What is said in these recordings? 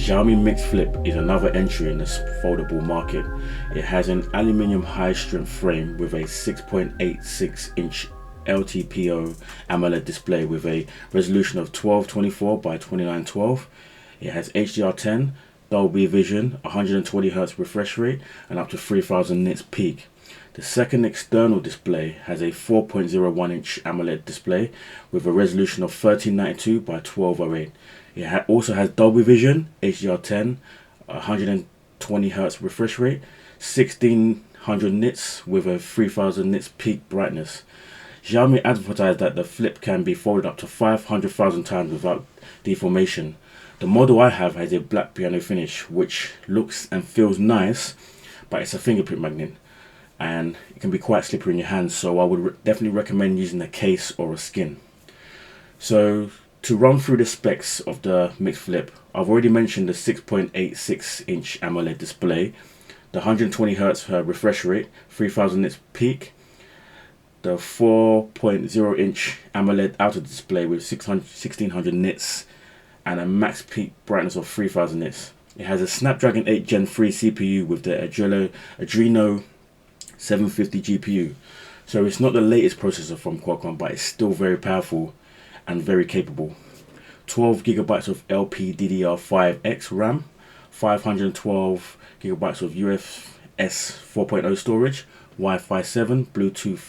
Xiaomi Mix Flip is another entry in the foldable market. It has an aluminium high-strength frame with a 6.86-inch LTPO AMOLED display with a resolution of 1224 by 2912. It has HDR10, Dolby Vision, 120Hz refresh rate, and up to 3000 nits peak. The second external display has a 4.01-inch AMOLED display with a resolution of 1392 by 1208. It also has Dolby Vision, HDR10, 120Hz refresh rate, 1600 nits with a 3000 nits peak brightness. Xiaomi advertised that the Flip can be folded up to 500,000 times without deformation. The model I have has a black piano finish, which looks and feels nice, but it's a fingerprint magnet and it can be quite slippery in your hands, so I would definitely recommend using a case or a skin. So to run through the specs of the Mix Flip, I've already mentioned the 6.86-inch AMOLED display, the 120Hz refresh rate, 3000 nits peak, the 4.0-inch AMOLED outer display with 1600 nits and a max peak brightness of 3000 nits. It has a Snapdragon 8 Gen 3 CPU with the Adreno 750 GPU. So it's not the latest processor from Qualcomm, but it's still very powerful and very capable. 12 GB of LPDDR5X RAM, 512 GB of UFS 4.0 storage, Wi-Fi 7, Bluetooth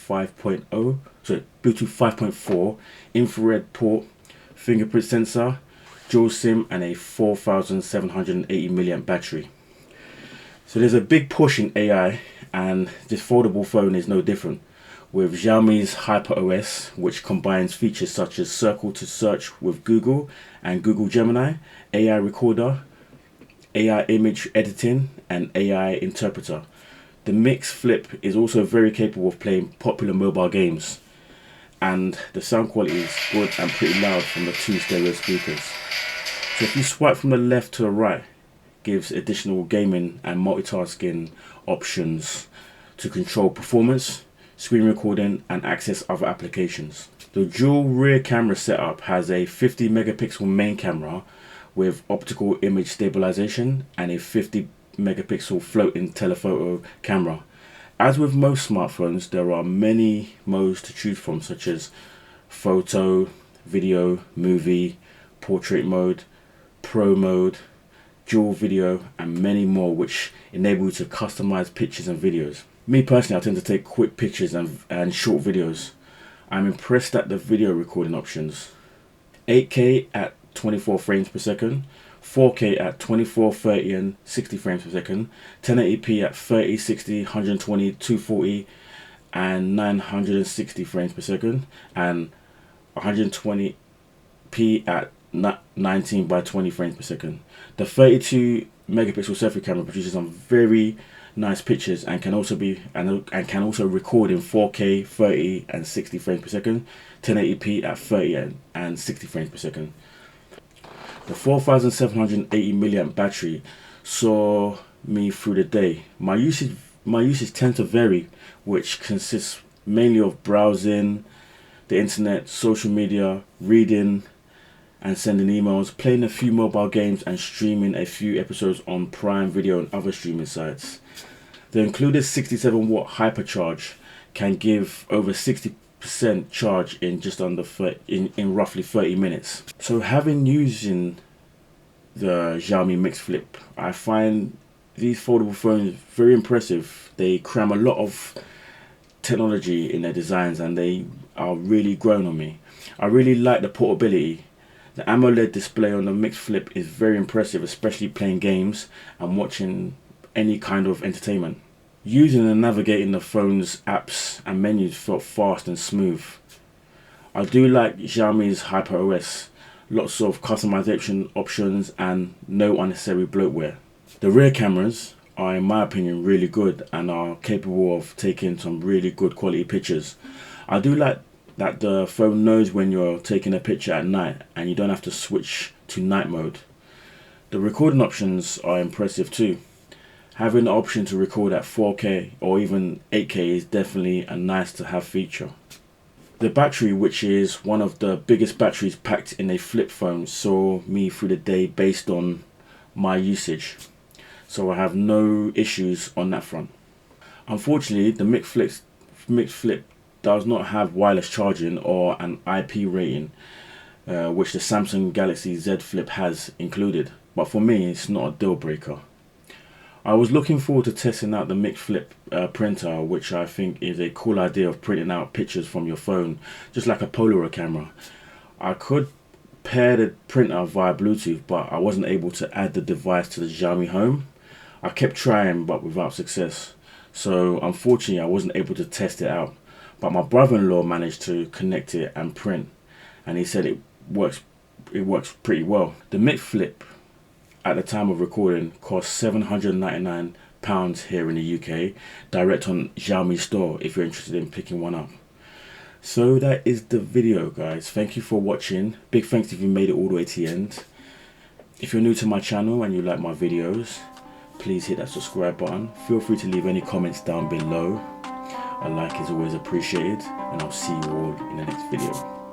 5.4, infrared port, fingerprint sensor, dual SIM, and a 4780 mAh battery. So there's a big push in AI, and this foldable phone is no different, with Xiaomi's HyperOS, which combines features such as circle to search with Google and Google Gemini, AI recorder, AI image editing, and AI interpreter. The Mix Flip is also very capable of playing popular mobile games, and the sound quality is good and pretty loud from the two stereo speakers. So if you swipe from the left to the right, gives additional gaming and multitasking options to control performance, screen recording, and access other applications. The dual rear camera setup has a 50 megapixel main camera with optical image stabilization and a 50 megapixel floating telephoto camera. As with most smartphones, there are many modes to choose from, such as photo, video, movie, portrait mode, pro mode, dual video, and many more, which enable you to customize pictures and videos. Me personally, I tend to take quick pictures and short videos. I'm impressed at the video recording options. 8K at 24 frames per second, 4K at 24, 30 and 60 frames per second, 1080p at 30, 60, 120, 240 and 960 frames per second, and 120p at 19 by 20 frames per second. The 32 megapixel selfie camera produces some very nice pictures and can also record in 4K, 30 and 60 frames per second, 1080p at 30 and 60 frames per second. The 4780 mAh battery saw me through the day. My usage tends to vary, which consists mainly of browsing the internet, social media, reading and sending emails, playing a few mobile games, and streaming a few episodes on Prime Video and other streaming sites. The included 67 watt hypercharge can give over 60% charge in just under in roughly 30 minutes. So using the Xiaomi Mix Flip, I find these foldable phones very impressive. They cram a lot of technology in their designs and they are really growing on me. I really like the portability. The AMOLED display on the Mix Flip is very impressive, especially playing games and watching any kind of entertainment. Using and navigating the phone's apps and menus felt fast and smooth. I do like Xiaomi's HyperOS, lots of customization options and no unnecessary bloatware. The rear cameras are, in my opinion, really good and are capable of taking some really good quality pictures. I do like that the phone knows when you're taking a picture at night and you don't have to switch to night mode. The recording options are impressive too. Having the option to record at 4K or even 8K is definitely a nice to have feature. The battery, which is one of the biggest batteries packed in a flip phone, saw me through the day based on my usage, so I have no issues on that front. Unfortunately, the Mix Flip does not have wireless charging or an IP rating, which the Samsung Galaxy Z Flip has included, but for me it's not a deal breaker. I was looking forward to testing out the Mix Flip printer, which I think is a cool idea of printing out pictures from your phone, just like a Polaroid camera. I could pair the printer via Bluetooth, but I wasn't able to add the device to the Xiaomi Home. I kept trying, but without success. So unfortunately, I wasn't able to test it out. But my brother-in-law managed to connect it and print, and he said it works. It works pretty well. The Mix Flip, at the time of recording, cost £799 here in the UK, direct on Xiaomi store if you're interested in picking one up. So that is the video, guys. Thank you for watching. Big thanks if you made it all the way to the end. If you're new to my channel and you like my videos, please hit that subscribe button. Feel free to leave any comments down below. A like is always appreciated, and I'll see you all in the next video.